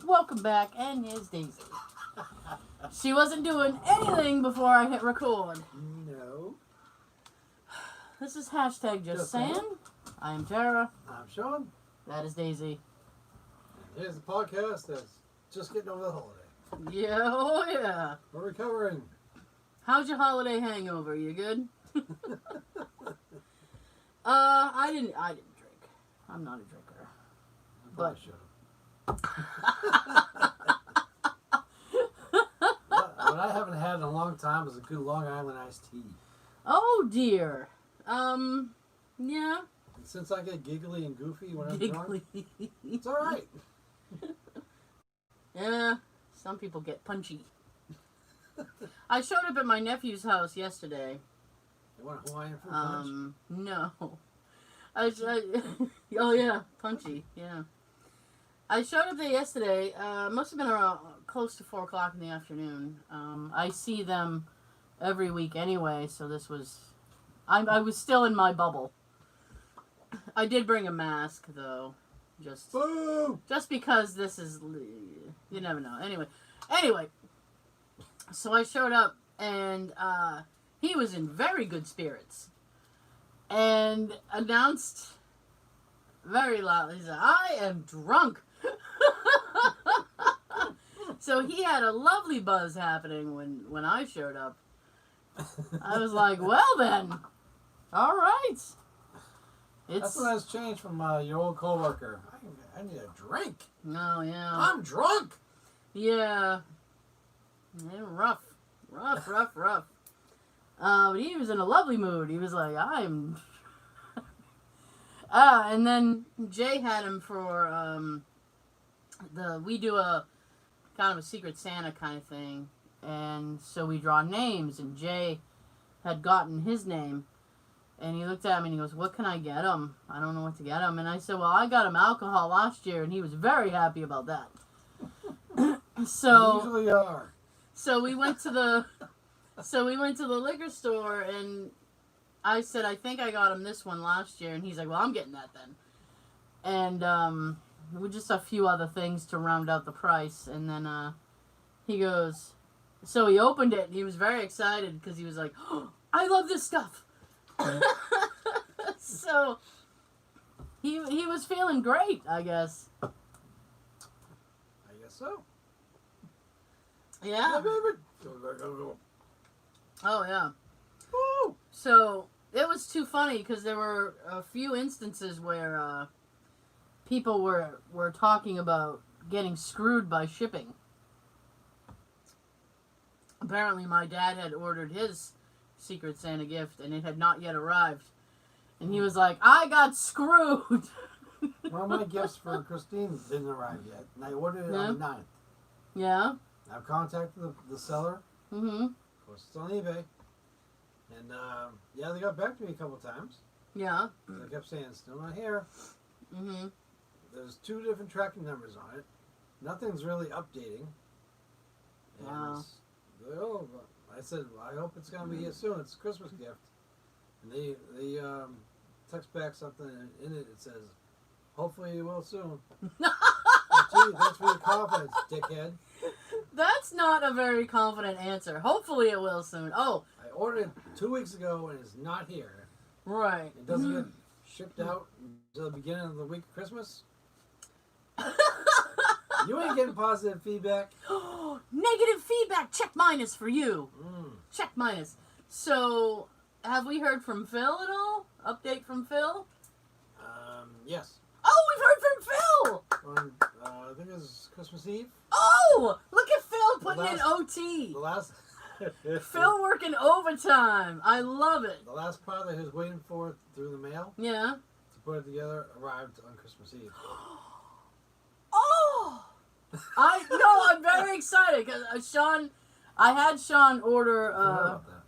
welcome back, and here's Daisy. She wasn't doing anything before I hit record. No. This is hashtag just saying. I am Tara. I'm Sean. That is Daisy. And here's the podcast that's just getting over the holiday. Yeah, oh yeah. We're recovering. How's your holiday hangover? You good? I didn't drink. I'm not a drinker. But should What I haven't had in a long time is a good Long Island iced tea. Oh dear. Yeah. And since I get giggly and goofy when I'm drunk, it's all right. Yeah. Some people get punchy. I showed up at my nephew's house yesterday. You want a Hawaiian fruit punch? No. Oh yeah, punchy. Yeah. I showed up there yesterday. Must have been around close to 4 o'clock in the afternoon. I see them every week anyway, so this was. I was still in my bubble. I did bring a mask though, just because this is. You never know. Anyway. So I showed up and he was in very good spirits and announced very loudly, he said, "I am drunk." So he had a lovely buzz happening when I showed up. I was like, well then, all right. That's what has changed from your old coworker. I need a drink. Oh yeah. I'm drunk. Yeah. Yeah, rough. But he was in a lovely mood. He was like, I'm... and then Jay had him for, we do a kind of a Secret Santa kind of thing. And so we draw names, and Jay had gotten his name. And he looked at me and he goes, "What can I get him? I don't know what to get him." And I said, "Well, I got him alcohol last year," and he was very happy about that. So... You usually are. So we went to the liquor store, and I said, "I think I got him this one last year," and he's like, "Well, I'm getting that then." And with just a few other things to round out the price, and then he goes, so he opened it, and he was very excited because he was like, "Oh, I love this stuff." So he was feeling great, I guess. I guess so. Yeah. Oh, yeah. Woo! So, it was too funny because there were a few instances where people were talking about getting screwed by shipping. Apparently, my dad had ordered his Secret Santa gift, and it had not yet arrived. And he was like, "I got screwed." One of my gifts for Christine didn't arrive yet, and I ordered it on the 9th. Yeah. I've contacted the seller. Mm-hmm. Of course, it's on eBay. And, yeah, they got back to me a couple times. Yeah. They kept saying, "Still not here." Mm-hmm. There's 2 different tracking numbers on it. Nothing's really updating. And Wow. I said, "Well, I hope it's going to be here soon. It's a Christmas gift." And they text back something, and in it says, "Hopefully you will soon." Gee, that's for your confidence, dickhead. That's not a very confident answer. Hopefully it will soon. Oh. I ordered it 2 weeks ago, and it's not here. Right. It doesn't get shipped out until the beginning of the week of Christmas. You ain't getting positive feedback. Negative feedback. Check minus for you. Check minus. So, have we heard from Phil at all? Update from Phil? Yes. Oh, we've heard from Phil! On, I think it was Christmas Eve. Oh! Look at Phil putting in OT. The last... Phil working overtime. I love it. The last part that he was waiting for through the mail Yeah. to put it together arrived on Christmas Eve. Oh! I'm very excited because I had Sean order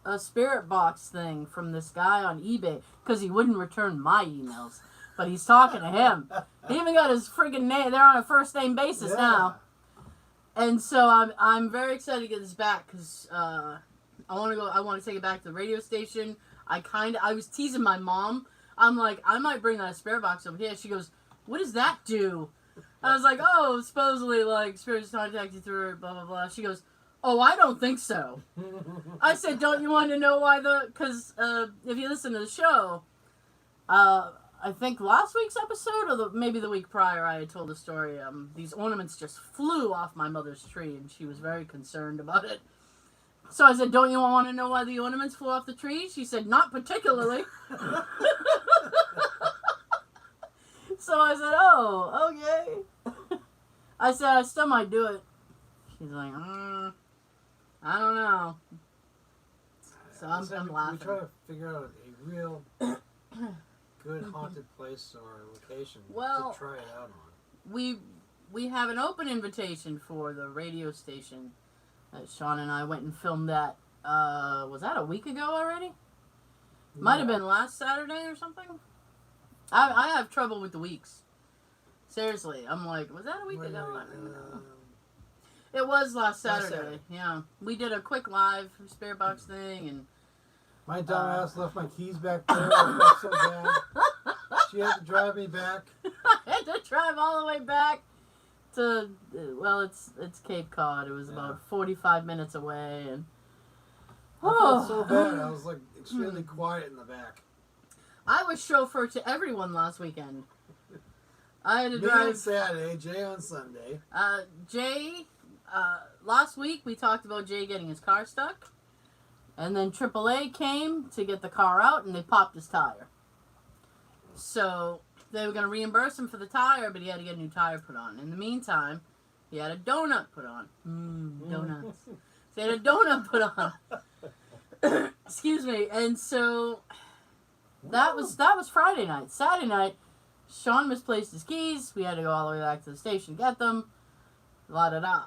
a spirit box thing from this guy on eBay because he wouldn't return my emails. But he's talking to him. He even got his friggin' name. They're on a first name basis now. And so I'm very excited to get this back because I want to take it back to the radio station. I was teasing my mom. I'm like, I might bring that spirit box over here. She goes, "What does that do?" I was like, oh, supposedly, like, spirits contact you through it, blah, blah, blah. She goes, oh, I don't think so. I said, don't you want to know why because if you listen to the show, I think last week's episode or maybe the week prior, I had told the story. These ornaments just flew off my mother's tree, and she was very concerned about it. So I said, don't you want to know why the ornaments flew off the tree? She said, not particularly. So I said, oh, okay. I said, I still might do it. She's like, I don't know. So I'm laughing. We try to figure out a real good haunted place or location to try it out on. We have an open invitation for the radio station. Sean and I went and filmed that. Was that a week ago already? Might have been last Saturday or something. I have trouble with the weeks. Seriously, I'm like, was that a week ago? I don't even know. It was last Saturday. Yeah, we did a quick live spirit box thing, and my dumbass left my keys back there. I felt so bad. She had to drive me back. I had to drive all the way back to it's Cape Cod. It was about 45 minutes away, and I felt so bad. I was like extremely quiet in the back. I was chauffeur to everyone last weekend. I had to drive on Saturday, Jay on Sunday. Jay, last week we talked about Jay getting his car stuck, and then AAA came to get the car out, and they popped his tire. So they were going to reimburse him for the tire, but he had to get a new tire put on. In the meantime, he had a donut put on. Donuts. So he had a donut put on. Excuse me. And so that was Friday night. Saturday night, Sean misplaced his keys. We had to go all the way back to the station to get them. La-da-da.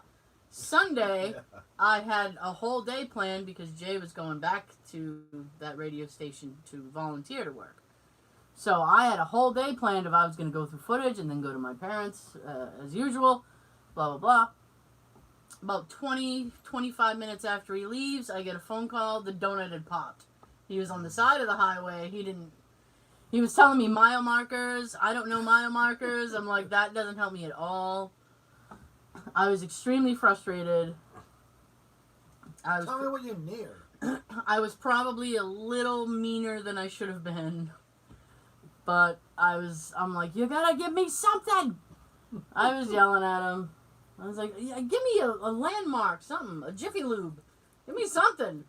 Sunday, I had a whole day planned because Jay was going back to that radio station to volunteer to work. So I had a whole day planned if I was going to go through footage and then go to my parents as usual, blah, blah, blah. About 25 minutes after he leaves, I get a phone call. The donut had popped. He was on the side of the highway. He was telling me mile markers. I don't know mile markers. I'm like, that doesn't help me at all. I was extremely frustrated. Tell me what you're near. I was probably a little meaner than I should have been. But I'm like, you gotta give me something. I was yelling at him. I was like, yeah, give me a landmark, something, a Jiffy Lube. Give me something.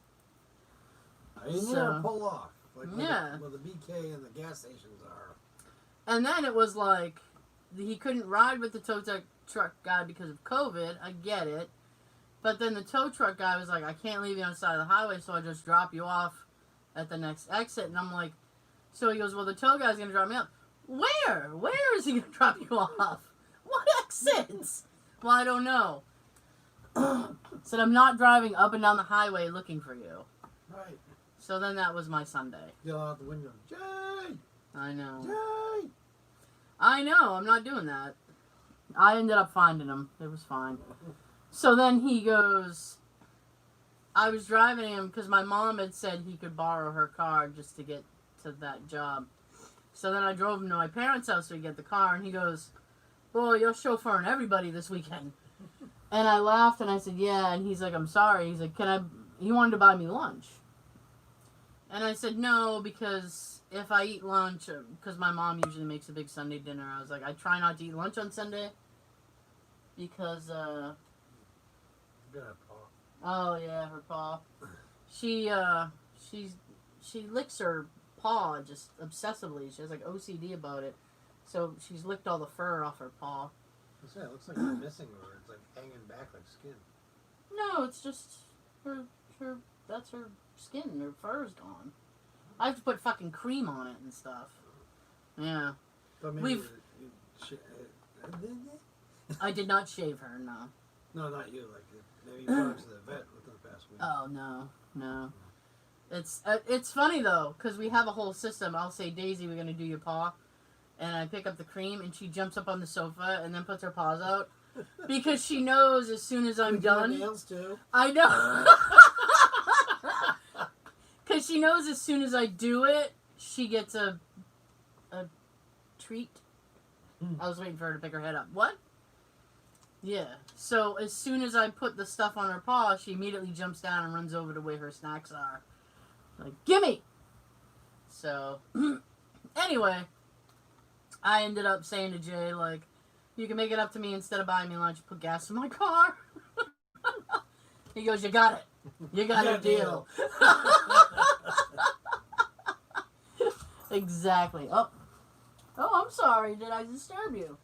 I didn't never pull off. Like where the BK and the gas stations are. And then it was like, he couldn't ride with the tow truck guy because of COVID. I get it. But then the tow truck guy was like, I can't leave you on the side of the highway, so I'll just drop you off at the next exit. And I'm like, so he goes, well, the tow guy's going to drop me off. Where? Where is he going to drop you off? What exits? Well, I don't know. Said, I'm not driving up and down the highway looking for you. Right. So then that was my Sunday. Yell out the window, Jay! I know. Jay! I know. I'm not doing that. I ended up finding him. It was fine. So then he goes, I was driving him because my mom had said he could borrow her car just to get to that job. So then I drove him to my parents' house to get the car, and he goes, boy, you're chauffeuring everybody this weekend. And I laughed, and I said, yeah. And he's like, I'm sorry. He's like, he wanted to buy me lunch. And I said, no, because if I eat lunch, because my mom usually makes a big Sunday dinner, I was like, I try not to eat lunch on Sunday, because, oh, yeah, her paw. She licks her paw just obsessively. She has, like, OCD about it. So she's licked all the fur off her paw. It looks like it's missing, or it's, like, hanging back like skin. No, it's just that's her skin. Her fur's gone. I have to put fucking cream on it and stuff. Yeah. But maybe I did not shave her, no. No, not you. Like, maybe you brought her to the vet within the past week. Oh, no. It's funny, though, because we have a whole system. I'll say, Daisy, we're going to do your paw. And I pick up the cream, and she jumps up on the sofa and then puts her paws out. Because she knows as soon as I'm done. Do nails, too. I know. Because she knows as soon as I do it, she gets a treat. I was waiting for her to pick her head up. What? Yeah. So as soon as I put the stuff on her paw, she immediately jumps down and runs over to where her snacks are. Like, gimme! So, anyway, I ended up saying to Jay, like, you can make it up to me instead of buying me lunch, put gas in my car. He goes, you got it. You got a deal. Exactly. Oh, I'm sorry. Did I disturb you?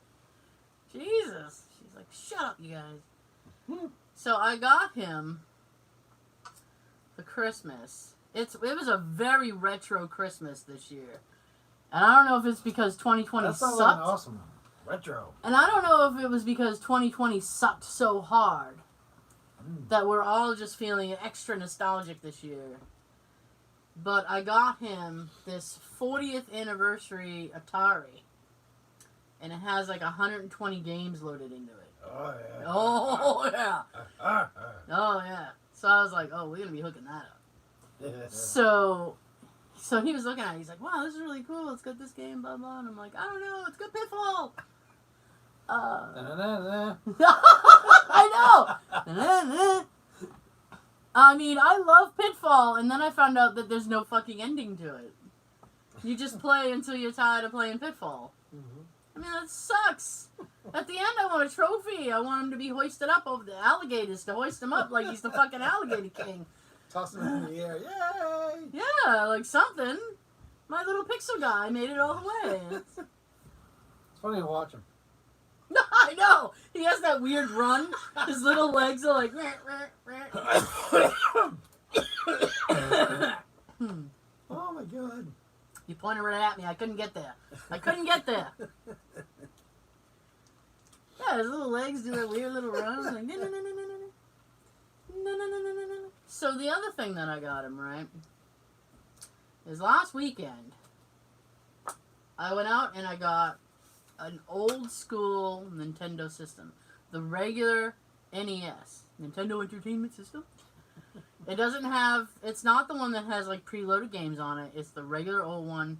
Jesus. She's like, shut up, you guys. So I got him for Christmas. It was a very retro Christmas this year. And I don't know if it's because 2020 That sounds sucked. like awesome. Retro. And I don't know if it was because 2020 sucked so hard that we're all just feeling extra nostalgic this year. But I got him this 40th anniversary Atari. And it has like 120 games loaded into it. Oh, yeah. Oh, yeah. Oh, yeah. So I was like, oh, we're going to be hooking that up. So he was looking at it. He's like, wow, this is really cool. It's got this game, blah, blah. And I'm like, I don't know. It's got Pitfall. I know. I mean, I love Pitfall. And then I found out that there's no fucking ending to it. You just play until you're tired of playing Pitfall. Mm-hmm. I mean, that sucks. At the end, I want a trophy. I want him to be hoisted up over the alligators to hoist him up like he's the fucking alligator king. Toss him in the air. Yay! Yeah, like something. My little pixel guy made it all the way. It's funny to watch him. I know. He has that weird run. His little legs are like. Oh my god. You pointed right at me. I couldn't get there. Yeah, his little legs do that weird little run. Like, no. So the other thing that I got him, right, is last weekend, I went out and I got an old school Nintendo system. The regular NES, Nintendo Entertainment System. It doesn't have, it's not the one that has like preloaded games on it. It's the regular old one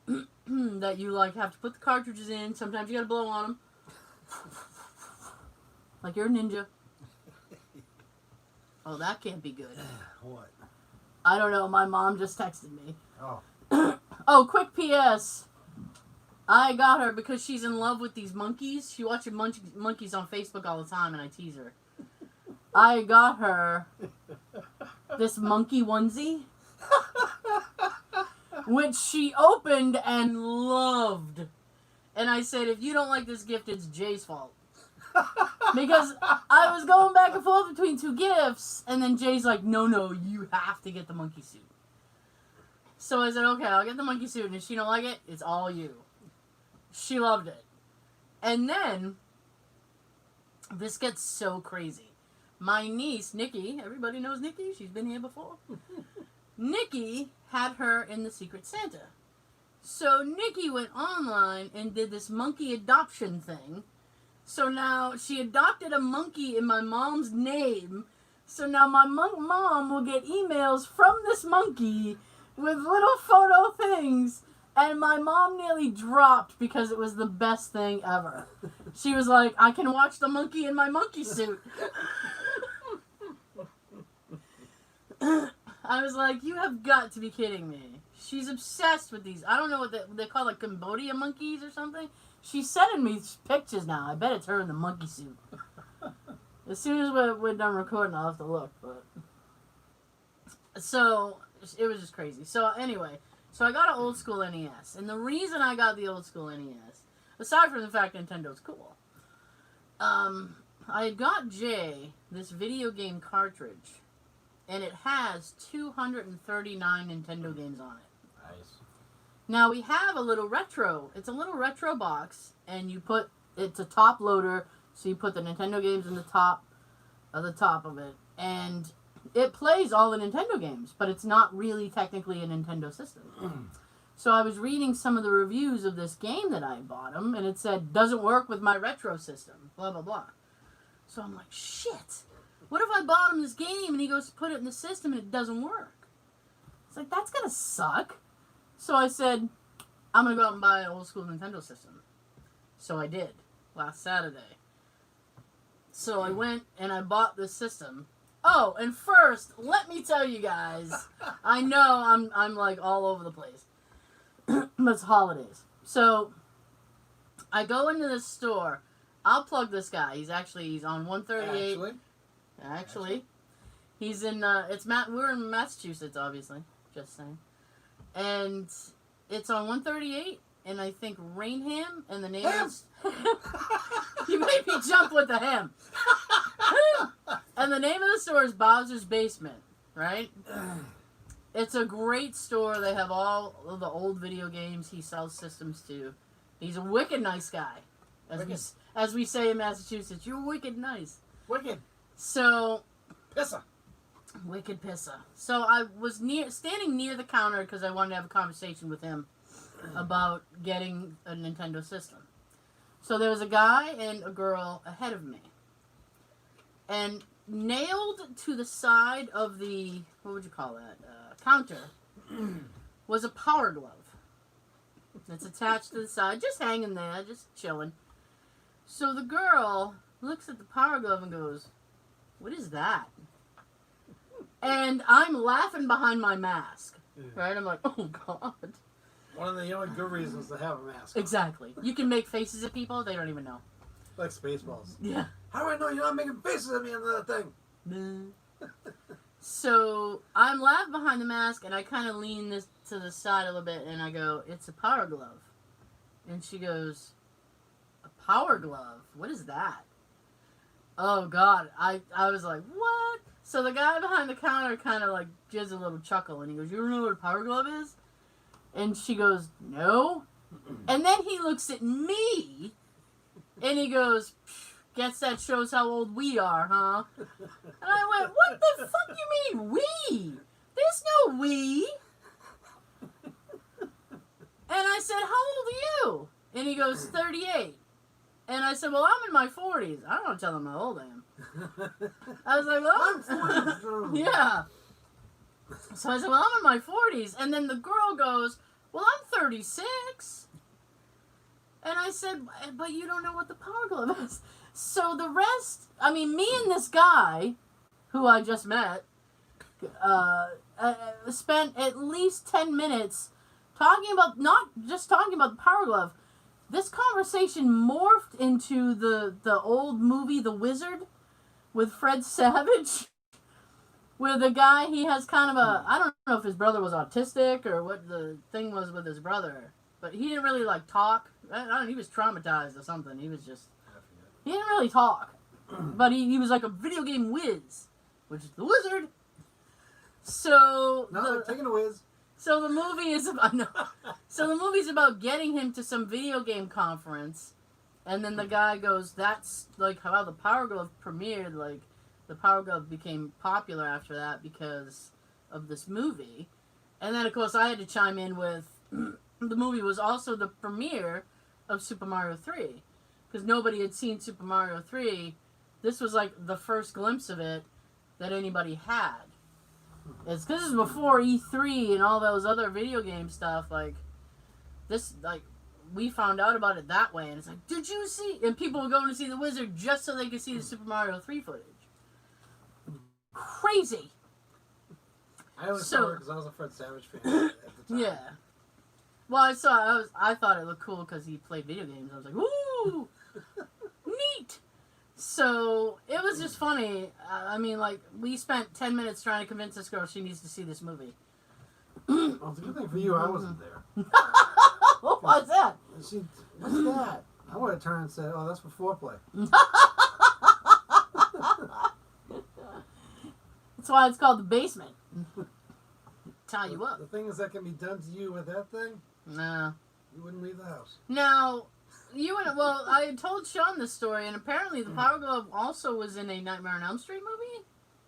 that you like have to put the cartridges in. Sometimes you gotta blow on them. Like you're a ninja. Oh, that can't be good. What? I don't know. My mom just texted me. Oh. Oh, quick PS. I got her because she's in love with these monkeys. She watches monkeys on Facebook all the time, and I tease her. I got her this monkey onesie, which she opened and loved. And I said, if you don't like this gift, it's Jay's fault. Because I was going back and forth between two gifts, and then Jay's like, no, you have to get the monkey suit. So I said, okay, I'll get the monkey suit, and if she don't like it, it's all you. She loved it. And then, this gets so crazy. My niece, Nikki, everybody knows Nikki, she's been here before. Nikki had her in the Secret Santa. So Nikki went online and did this monkey adoption thing. So now she adopted a monkey in my mom's name. So now my mom will get emails from this monkey with little photo things. And my mom nearly dropped because it was the best thing ever. She was like, I can watch the monkey in my monkey suit. I was like, you have got to be kidding me. She's obsessed with these. I don't know what they call like Cambodia monkeys or something. She's sending me pictures now. I bet it's her in the monkey suit. As soon as we're done recording, I'll have to look. But so it was just crazy. So anyway, so I got an old school NES, and the reason I got the old school NES, aside from the fact Nintendo's cool, I got Jay this video game cartridge, and it has 239 Nintendo games on it. Nice. Now we have a little retro. It's a little retro box, and it's a top loader, so you put the Nintendo games in the top of it, and it plays all the Nintendo games, but it's not really technically a Nintendo system. So I was reading some of the reviews of this game that I bought him, and it said, doesn't work with my retro system, blah, blah, blah. So I'm like, shit. What if I bought him this game, and he goes to put it in the system, and it doesn't work? It's like, that's going to suck. So I said, I'm going to go out and buy an old school Nintendo system. So I did last Saturday. So I went and I bought this system. Oh, and first, let me tell you guys, I know I'm like all over the place. But it's holidays. So I go into this store. I'll plug this guy. He's on 138. Actually. He's in we're in Massachusetts, obviously. Just saying. And it's on 138 and I think Rainham, and the name is you made me jump with the ham. And the name of the store is Bowser's Basement, right? It's a great store. They have all of the old video games. He sells systems to. He's a wicked nice guy. As we say in Massachusetts, you're wicked nice. Wicked. So. Pissa. Wicked pissa. So I was standing near the counter because I wanted to have a conversation with him about getting a Nintendo system. So there was a guy and a girl ahead of me. And nailed to the side of the, what would you call that, counter, was a Power Glove. It's attached to the side, just hanging there, just chilling. So the girl looks at the Power Glove and goes, "What is that?" And I'm laughing behind my mask, right? I'm like, oh, God. One of the only good reasons to have a mask. Exactly. You can make faces at people, they don't even know. Like Spaceballs. Yeah. How do I know you're not making faces at me under that thing? So I'm laughing behind the mask, and I kind of lean this to the side a little bit, and I go, "It's a Power Glove." And she goes, "A Power Glove? What is that?" Oh, God. I was like, what? So the guy behind the counter kind of like gives a little chuckle, and he goes, "You don't know what a Power Glove is?" And she goes, "No." And then he looks at me, and he goes, "Guess that shows how old we are, huh?" And I went, "What the fuck you mean, we? There's no we." And I said, "How old are you?" And he goes, 38. And I said, "Well, I'm in my 40s. I don't want to tell him how old I am." I was like, "Well, I'm 40. Yeah." So I said, "Well, I'm in my 40s. And then the girl goes, "Well, I'm 36. And I said, "But you don't know what the Power Glove is." So the rest, me and this guy, who I just met, spent at least 10 minutes not just talking about the Power Glove. This conversation morphed into the old movie The Wizard with Fred Savage, where the guy, he has kind of I don't know if his brother was autistic or what the thing was with his brother, but he didn't really talk. I don't know, he was traumatized or something. He didn't really talk, but he was like a video game whiz, which is The Wizard. So taking a whiz. So the movie is So the movie's about getting him to some video game conference, and then the guy goes, "That's how the Power Glove premiered. The Power Glove became popular after that because of this movie." And then of course I had to chime in with, the movie was also the premiere of Super Mario 3, because nobody had seen Super Mario 3. This was the first glimpse of it that anybody had. It's because it's before E3 and all those other video game stuff. We found out about it that way, and it's "Did you see?" And people were going to see The Wizard just so they could see the Super Mario 3 footage. Crazy. I only saw it because I was a Fred Savage fan at the time. Yeah. Well, I thought it looked cool because he played video games. I was like, "Ooh, neat." So it was just funny. We spent 10 minutes trying to convince this girl she needs to see this movie. Well, it's a good thing for you I wasn't there. What was that? What's that? I would have turned and said, "Oh, that's for foreplay." That's why it's called The Basement. Tie you up. The thing is that can be done to you with that thing. Nah. You wouldn't leave the house. Now, I had told Sean this story, and apparently the Power Glove also was in a Nightmare on Elm Street movie?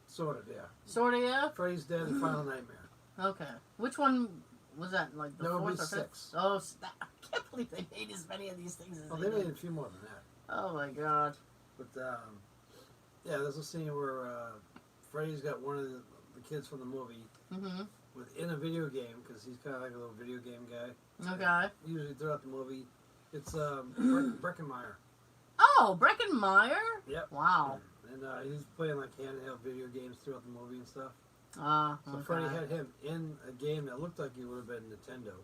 Sort of, yeah. Sort of, yeah? Freddy's Dead and Final Nightmare. Okay. Which one was that? The that fourth would or be fifth? 6. Oh, I can't believe they made as many of these things as They made a few more than that. Oh, my God. But, yeah, there's a scene where Freddy's got one of the kids from the movie within a video game, because he's kind of like a little video game guy. Okay. Usually throughout the movie, It's Breckenmeyer. Oh, Breckenmeyer? Yep. Wow. And he's playing like handheld video games throughout the movie and stuff. So Okay. Freddie had him in a game that looked like it would have been Nintendo.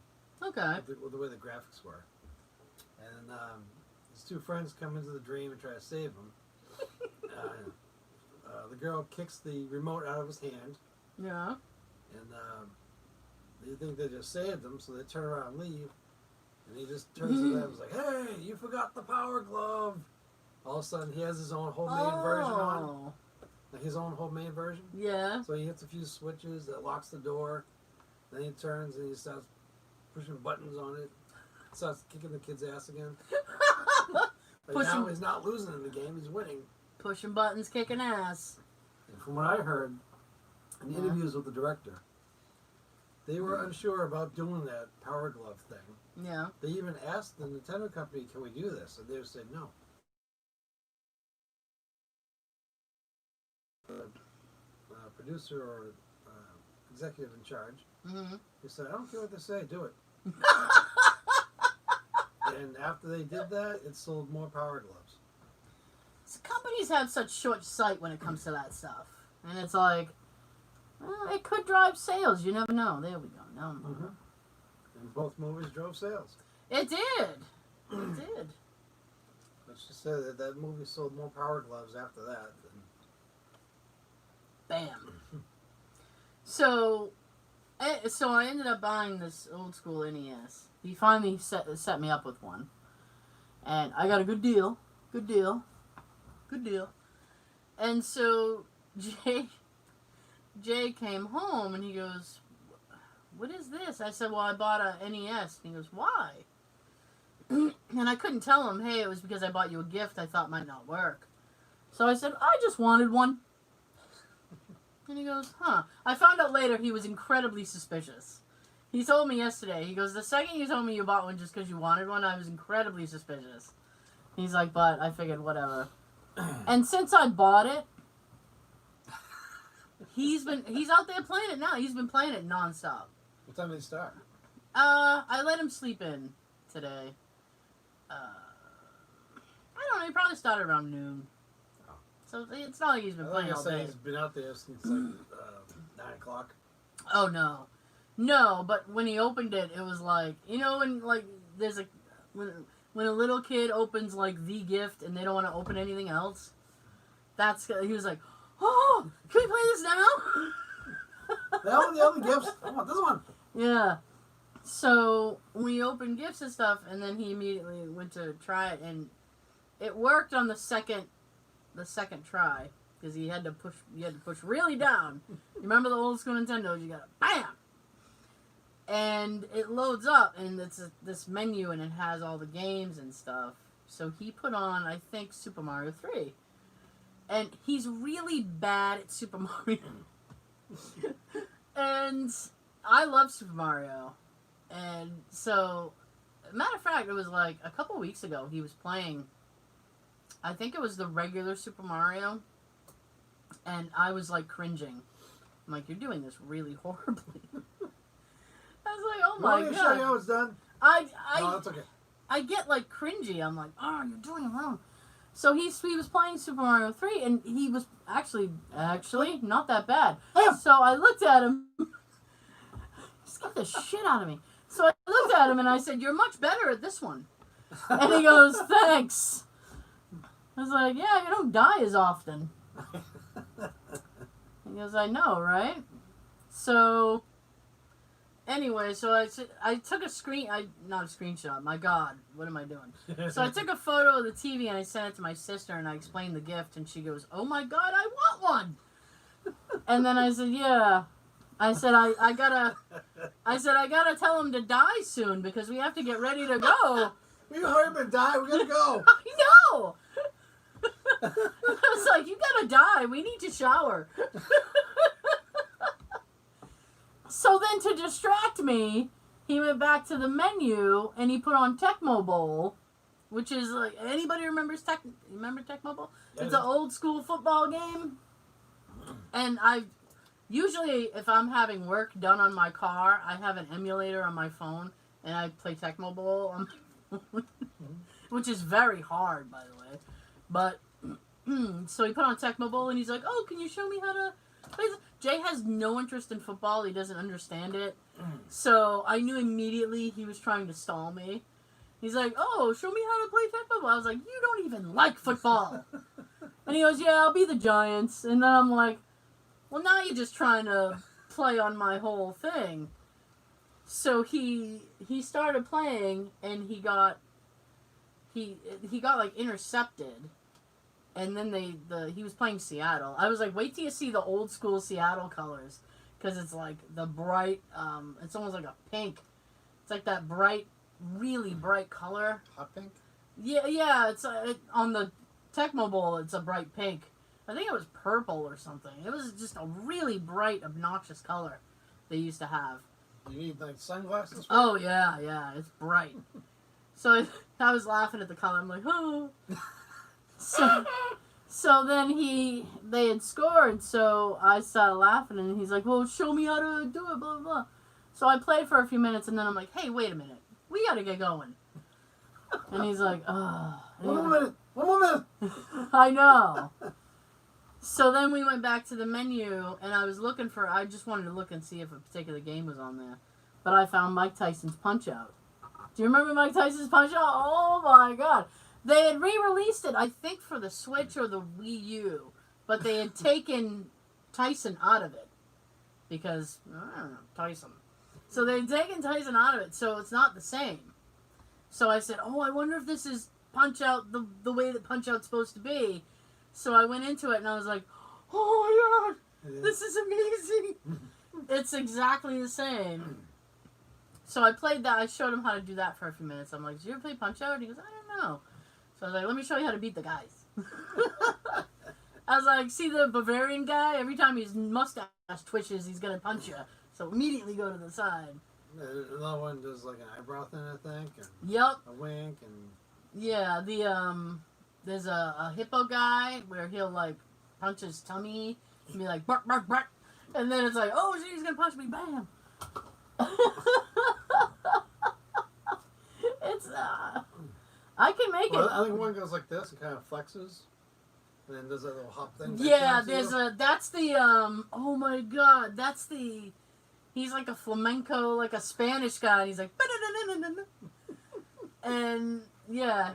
Okay. With the way the graphics were. And his two friends come into the dream and try to save him. The girl kicks the remote out of his hand. Yeah. And they think they just saved him, so they turn around and leave. And he just turns to them and is like, "Hey, you forgot the power glove." All of a sudden, he has his own homemade version on. Like his own homemade version. Yeah. So he hits a few switches that locks the door. Then he turns and he starts pushing buttons on it. Starts kicking the kid's ass again. But now he's not losing in the game, he's winning. Pushing buttons, kicking ass. And from what I heard in interviews with the director, they were unsure about doing that power glove thing. Yeah. They even asked the Nintendo company, "Can we do this?" And they said no. Producer or executive in charge, he said, "I don't care what they say, do it." And after they did that, it sold more power gloves. So companies have such short sight when it comes to that stuff. And it's like, well, it could drive sales. You never know. There we go. No. And both movies drove sales. It did. It did. Let's just say that movie sold more power gloves after that. Bam. So I ended up buying this old school NES. He finally set me up with one. And I got a good deal. Good deal. Good deal. And so Jay came home and he goes, "What is this?" I said, "Well, I bought a NES." And he goes, "Why?" And I couldn't tell him, "Hey, it was because I bought you a gift I thought might not work." So I said, "I just wanted one." And he goes, "Huh." I found out later he was incredibly suspicious. He told me yesterday, he goes, "The second you told me you bought one just because you wanted one, I was incredibly suspicious." He's like, "But I figured whatever." And since I bought it, he's out there playing it now. He's been playing it nonstop. What time did he start? I let him sleep in today. I don't know, he probably started around noon. So it's not like he's been playing all day. He's been out there since like 9 o'clock. Oh no. No, but when he opened it, it was like, you know, when like there's a when a little kid opens like the gift and they don't want to open anything else. He was like, "Oh, can we play this now?" That was the other gifts. I want this one. Yeah. So we opened gifts and stuff, and then he immediately went to try it, and it worked on the second try because you had to push really down. You remember the old school Nintendos? You got bam. And it loads up, and it's this menu, and it has all the games and stuff. So he put on, I think, Super Mario 3. And he's really bad at Super Mario. And I love Super Mario. And so, matter of fact, it was like a couple weeks ago, he was playing, I think it was the regular Super Mario. And I was like cringing. I'm like, "You're doing this really horribly." I was like, "Oh my god!" Show you how it's done. No, that's okay. I get like cringy. I'm like, "Oh, you're doing it wrong." So he was playing Super Mario 3, and he was actually not that bad. So I looked at him. He scared the shit out of me. So I looked at him and I said, "You're much better at this one." And he goes, "Thanks." I was like, "Yeah, you don't die as often." He goes, "I know, right?" So anyway, so I took not a screenshot. My God, what am I doing? So I took a photo of the TV and I sent it to my sister and I explained the gift and she goes, "Oh my God, I want one." And then I said, "Yeah." I said, I gotta tell him to die soon because we have to get ready to go. We hurry up and die. We gotta go. I know. I was like, "You gotta die. We need to shower." So then to distract me, he went back to the menu and he put on Tecmo Bowl, which is like, anybody remember Tecmo Bowl? Yeah. It's an old school football game. And usually if I'm having work done on my car, I have an emulator on my phone and I play Tecmo Bowl which is very hard, by the way. But so he put on Tecmo Bowl and he's like, "Oh, can you show me how to play this?" Jay has no interest in football. He doesn't understand it. So I knew immediately he was trying to stall me. He's like, "Oh, show me how to play Tecmo Bowl." I was like, "You don't even like football." And he goes, "Yeah, I'll be the Giants." And then I'm like, "Well, now you're just trying to play on my whole thing." So he started playing and he got like intercepted. And then he was playing Seattle. I was like, wait till you see the old school Seattle colors, because it's like the bright. It's almost like a pink. It's like that bright, really bright color. Hot pink. Yeah. It's on the Tecmo Bowl. It's a bright pink. I think it was purple or something. It was just a really bright, obnoxious color they used to have. You need like sunglasses? Oh yeah. It's bright. So I was laughing at the color. I'm like, oh. So then they had scored, so I started laughing, and he's like, "Well, show me how to do it, blah, blah, blah." So I played for a few minutes, and then I'm like, "Hey, wait a minute. We gotta get going." And he's like, "Oh." One more minute. I know. So then we went back to the menu, and I just wanted to look and see if a particular game was on there. But I found Mike Tyson's Punch-Out. Do you remember Mike Tyson's Punch-Out? Oh my god. They had re-released it, I think, for the Switch or the Wii U, but they had taken Tyson out of it because, I don't know, Tyson. So they had taken Tyson out of it, so it's not the same. So I said, "Oh, I wonder if this is Punch-Out the way that Punch-Out's supposed to be." So I went into it and I was like, "Oh my god, this is amazing!" It's exactly the same. So I played that. I showed him how to do that for a few minutes. I'm like, "Did you ever play Punch-Out?" And he goes, "I don't know." So I was like, "Let me show you how to beat the guys." I was like, "See the Bavarian guy? Every time his mustache twitches, he's going to punch you. So immediately go to the side." Another one does like an eyebrow thing, I think. And Yep. a wink and... Yeah, there's a hippo guy where he'll like punch his tummy and be like, "Bark, bark, bark." And then it's like, "Oh, he's going to punch me, bam." It's, I can make it. I think one goes like this and kind of flexes, and then does that little hop thing. Yeah, that's the, oh my god, he's like a flamenco, like a Spanish guy, and he's like, and, yeah.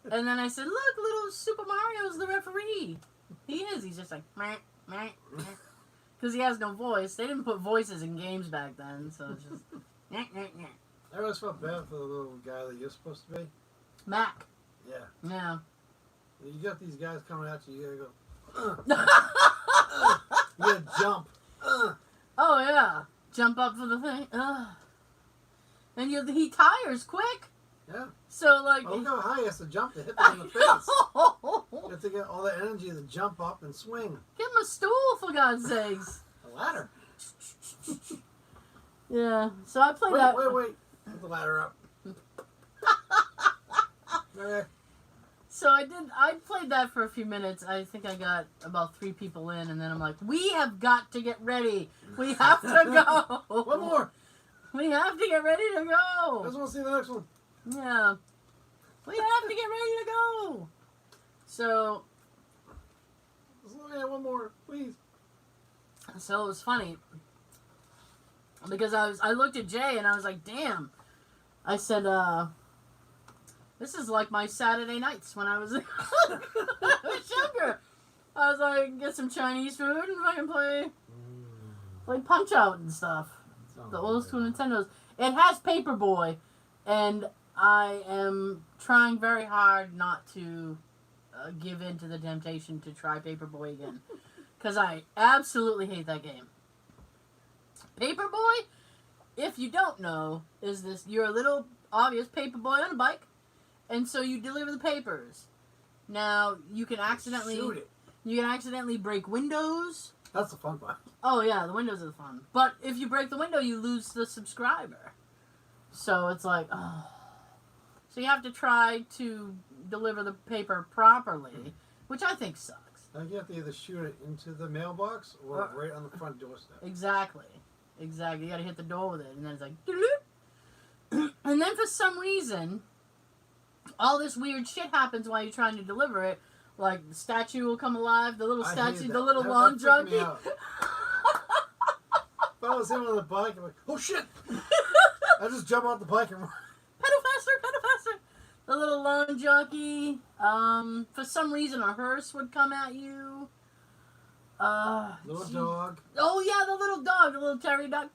And then I said, "Look, little Super Mario's the referee." He is, he's just like, meh, meh, meh. Because he has no voice. They didn't put voices in games back then, so it's just, meh, meh, meh. I always felt bad for the little guy that you're supposed to be. Mac. Yeah. Yeah. You got these guys coming at you, you gotta go, you gotta jump. Oh, yeah. Jump up for the thing. And he tires quick. Yeah. So, like... Well, look how high he has to jump to hit them in the face. You have to get all that energy to jump up and swing. Give him a stool, for God's sakes. A ladder. Yeah. So I played that... Wait. Put the ladder up. Okay. So I played that for a few minutes. I think I got about 3 people in, and then I'm like, "We have got to get ready. We have to go. One more. We have to get ready to go." I just want to see the next one. Yeah. We have to get ready to go. So Just let me have one more, please. So it was funny because I looked at Jay and I was like, "Damn." I said, "This is like my Saturday nights when I was, I was younger." I was like, "Get some Chinese food and fucking play Punch-Out and stuff." The old school Nintendos. It has Paperboy, and I am trying very hard not to give in to the temptation to try Paperboy again, because I absolutely hate that game. Paperboy, if you don't know, is this: you're a little obvious paperboy on a bike, and so you deliver the papers. Now you can accidentally break windows. That's the fun part. Oh yeah, the windows are fun. But if you break the window, you lose the subscriber. So it's like, oh. So you have to try to deliver the paper properly, which I think sucks. I think you have to either shoot it into the mailbox or right on the front doorstep. Exactly. You gotta hit the door with it, and then it's like, doo-doo. And then for some reason, all this weird shit happens while you're trying to deliver it. Like the statue will come alive, the little I statue, hated the that. little That lawn freaked me junkie. out. If I was him on the bike, I'm like, oh shit! I just jump off the bike and run. Pedal faster, pedal faster. The little lawn junkie. For some reason, a hearse would come at you. Little gee. dog. Oh yeah, the little dog, the little terrier dog.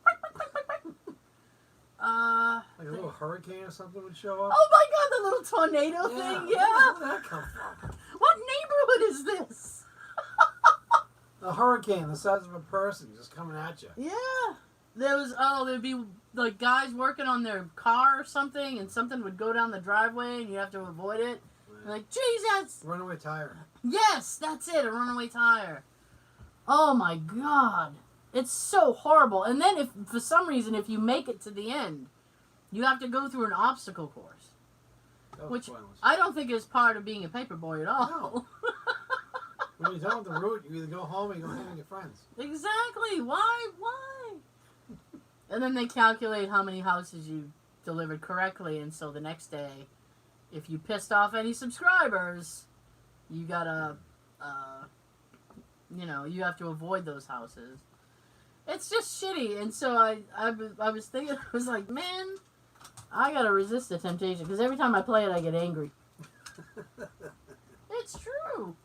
Like a little hurricane or something would show up. Oh my god, the little tornado thing. Yeah. Where did that come from? What neighborhood is this? A hurricane the size of a person just coming at you. Yeah. There'd be like guys working on their car or something, and something would go down the driveway, and you have to avoid it. You're like, Jesus! Runaway tire. Yes, that's it, a runaway tire. Oh my god. It's so horrible. And then if for some reason, if you make it to the end, you have to go through an obstacle course. That was Which pointless. I don't think is part of being a paperboy at all. No. When you're done with the route, you either go home or you go hang with your friends. Exactly. Why? And then they calculate how many houses you delivered correctly, and so the next day, if you pissed off any subscribers, you gotta, you have to avoid those houses. It's just shitty, and so I was thinking, I was like, man, I gotta resist the temptation, because every time I play it, I get angry. It's true.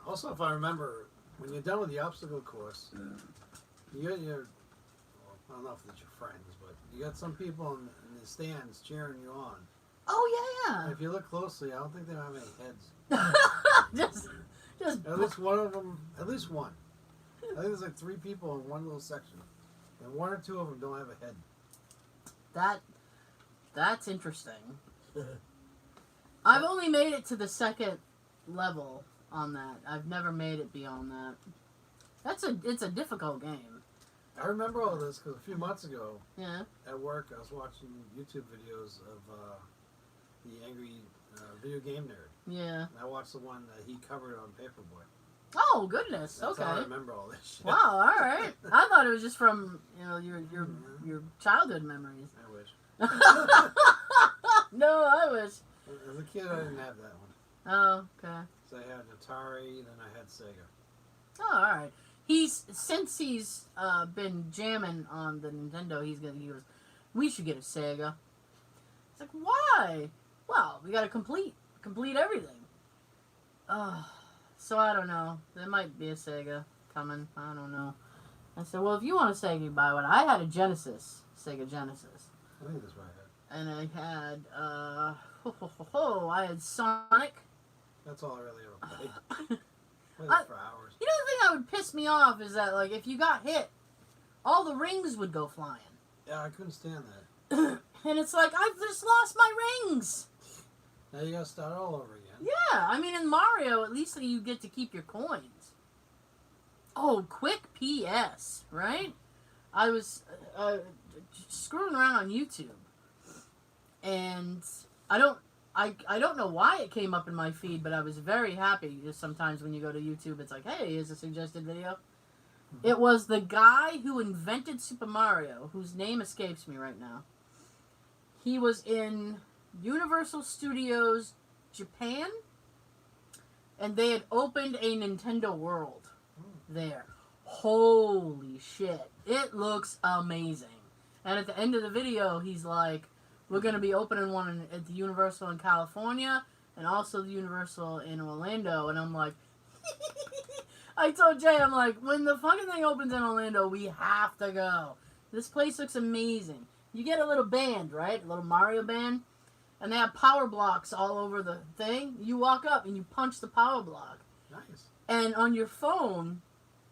Also, if I remember, when you're done with the obstacle course, you got your, well, I don't know if it's your friends, but you got some people in the stands cheering you on. Oh, And yeah, if you look closely, I don't think they have any heads. yeah. just At least one of them, at least one. I think there's like 3 people in one little section. And 1 or 2 of them don't have a head. That's interesting. I've only made it to the second level on that. I've never made it beyond that. It's a difficult game. I remember all this because a few months ago Yeah. at work, I was watching YouTube videos of the Angry Video Game Nerd. Yeah. And I watched the one that he covered on Paperboy. Oh goodness. That's Okay. how I remember all this shit. Wow. All right. I thought it was just from your childhood memories. I wish. No, I wish. As a kid, I didn't have that one. Oh, okay. So I had Atari, then I had Sega. Oh, all right. Since he's been jamming on the Nintendo, he goes, we should get a Sega. It's like, why? Well, we got to complete everything. So I don't know. There might be a Sega coming. I don't know. I said, well, if you want a Sega, you buy one. I had a Genesis, Sega Genesis. I think that's what I had. And I had, I had Sonic. That's all I really ever played. Played I- it for hours. You know, the thing that would piss me off is that, like, if you got hit, all the rings would go flying. Yeah, I couldn't stand that. And it's like, I've just lost my rings. Now you gotta start all over again. Yeah, I mean, in Mario, at least you get to keep your coins. Oh, quick PS, right? I was screwing around on YouTube, and I don't know why it came up in my feed, but I was very happy. Just sometimes when you go to YouTube, it's like, hey, here's a suggested video. Mm-hmm. It was the guy who invented Super Mario, whose name escapes me right now. He was in Universal Studios Japan, and they had opened a Nintendo World there. Holy shit. It looks amazing. And at the end of the video, he's like, we're going to be opening one at the Universal in California and also the Universal in Orlando. And I'm like, I told Jay, I'm like, when the fucking thing opens in Orlando, we have to go. This place looks amazing. You get a little band, right? A little Mario band. And they have power blocks all over the thing. You walk up and you punch the power block. Nice. And on your phone,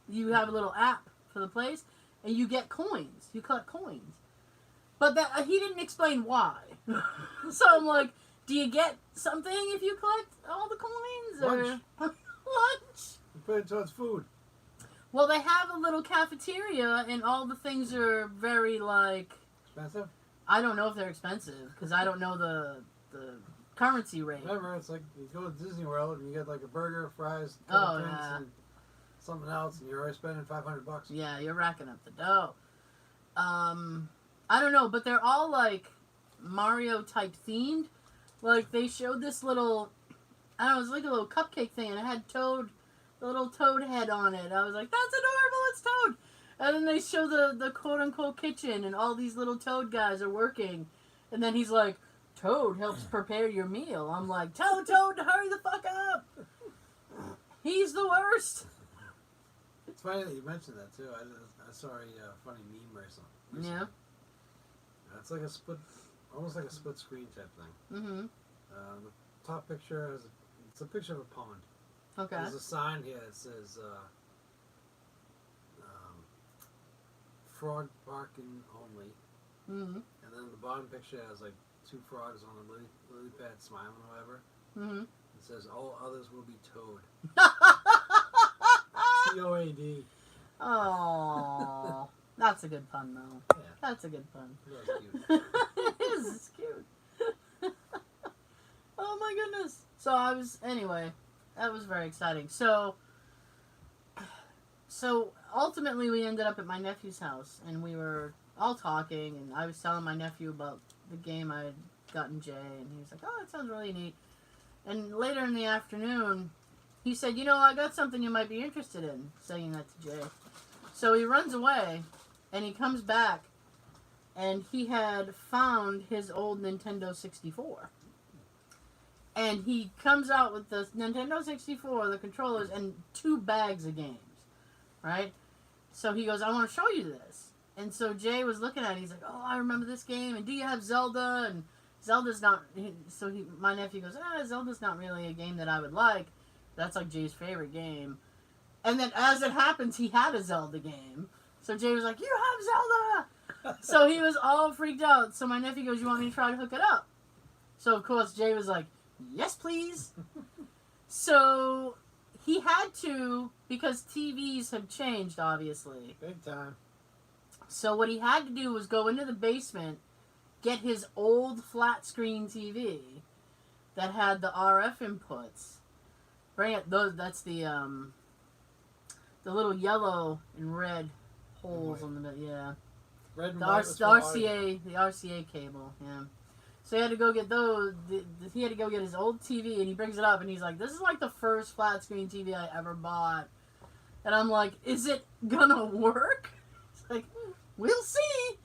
you have a little app for the place, and you get coins. You collect coins. But that he didn't explain why. So I'm like, do you get something if you collect all the coins? Lunch. Or lunch? You put it towards food. Well, they have a little cafeteria, and all the things are very, like... Expensive? I don't know if they're expensive, because I don't know the currency rate. Remember, it's like you go to Disney World and you get like a burger, fries, Oh, drinks, yeah. and something else, and you're already spending $500. Yeah, you're racking up the dough. I don't know, but they're all like Mario type themed. Like they showed this little, I don't know, it was like a little cupcake thing, and it had Toad, the little Toad head on it. I was like, that's adorable, it's Toad. And then they show the quote unquote kitchen, and all these little Toad guys are working, and then he's like, Toad helps prepare your meal. I'm like, tell Toad to hurry the fuck up. He's the worst. It's funny that you mentioned that too. I saw a funny meme recently. Yeah. It's like a split, almost like a split screen type thing. Mm-hmm. The top picture has it's a picture of a pond. Okay. There's a sign here that says frog parking only. Mm-hmm. And then the bottom picture has like two frogs on a lily pad smiling or whatever. Mm-hmm. It says all others will be towed. T-O-A-D. Oh, that's a good pun though. Yeah. That's a good pun. That was cute. It is. It's cute. Oh my goodness. So anyway, that was very exciting. So ultimately we ended up at my nephew's house, and we were all talking, and I was telling my nephew about the game I had gotten Jay, and he was like, oh, that sounds really neat. And later in the afternoon, he said, you know, I got something you might be interested in, saying that to Jay. So he runs away, and he comes back, and he had found his old Nintendo 64. And he comes out with the Nintendo 64, the controllers, and 2 bags of games, right? So he goes, I want to show you this. And so Jay was looking at it, he's like, oh, I remember this game, and do you have Zelda? And Zelda's not, my nephew goes, Zelda's not really a game that I would like. That's like Jay's favorite game. And then as it happens, he had a Zelda game. So Jay was like, you have Zelda! So he was all freaked out. So my nephew goes, you want me to try to hook it up? So of course Jay was like, yes, please. So he had to, because TVs have changed, obviously. Big time. So what he had to do was go into the basement, get his old flat screen TV that had the RF inputs. Bring it. That's the little yellow and red holes on the middle. Yeah. Red and The white was for audio. RCA cable. Yeah. So he had to go get those. He had to go get his old TV, and he brings it up, and he's like, "This is like the first flat screen TV I ever bought." And I'm like, "Is it gonna work?" It's like, "We'll see."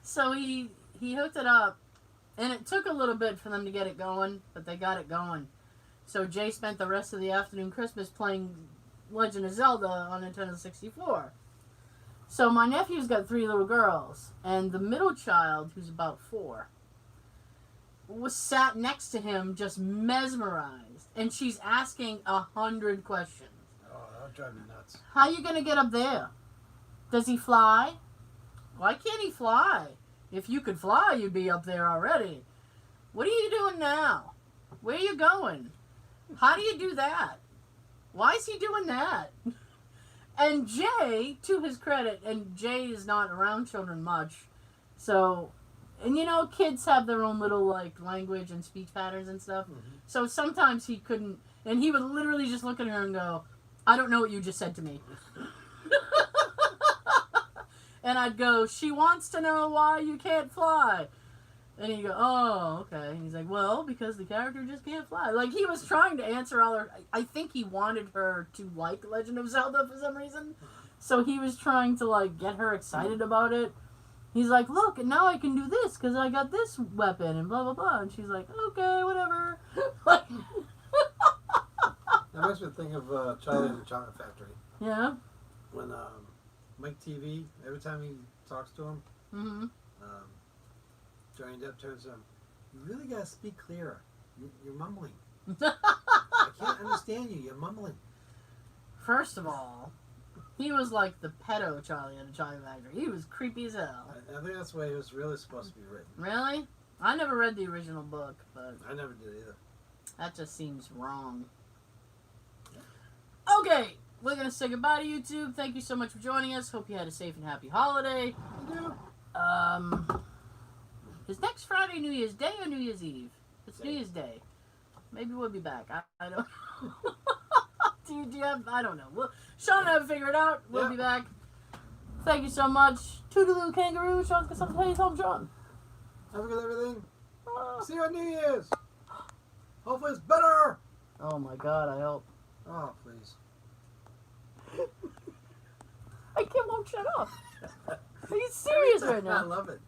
So he hooked it up, and it took a little bit for them to get it going, but they got it going. So Jay spent the rest of the afternoon Christmas playing Legend of Zelda on Nintendo 64. So my nephew's got 3 little girls, and the middle child, who's about 4, was sat next to him just mesmerized, and she's asking 100 questions. Oh, that would drive me nuts. How you gonna get up there? Does he fly? Why can't he fly? If you could fly, you'd be up there already. What are you doing now? Where are you going? How do you do that? Why is he doing that? And Jay, to his credit, and Jay is not around children much, so, and you know, kids have their own little, like, language and speech patterns and stuff, so sometimes he couldn't, and he would literally just look at her and go, I don't know what you just said to me. And I'd go, she wants to know why you can't fly. And he'd go, oh, okay. And he's like, well, because the character just can't fly. Like, he was trying to answer all her... I think he wanted her to like Legend of Zelda for some reason. So he was trying to, like, get her excited about it. He's like, look, and now I can do this because I got this weapon and blah, blah, blah. And she's like, okay, whatever. Like, That makes me think of Charlie and the Chocolate Factory. yeah. When Mike TV, every time he talks to him, Mm-hmm. Johnny Depp turns to him, you really got to speak clearer. You're mumbling. I can't understand you. You're mumbling. First of all, he was like the pedo Charlie in the Chocolate Factory. He was creepy as hell. I think that's the way it was really supposed to be written. Really? I never read the original book, but I never did either. that just seems wrong. Okay, we're going to say goodbye to YouTube. Thank you so much for joining us. Hope you had a safe and happy holiday. Is next Friday New Year's Day or New Year's Eve? It's New Year's Day. Maybe we'll be back. I don't do you have... I don't know. Sean and I will figure it out. We'll be back. Thank you so much. Toodaloo kangaroo. Sean's got something to tell you. Tell him, Sean. Have a good everything. See you on New Year's. Hopefully it's better. Oh my God, I hope. Oh, please. I can't won't shut up. Are you serious right I now? love it.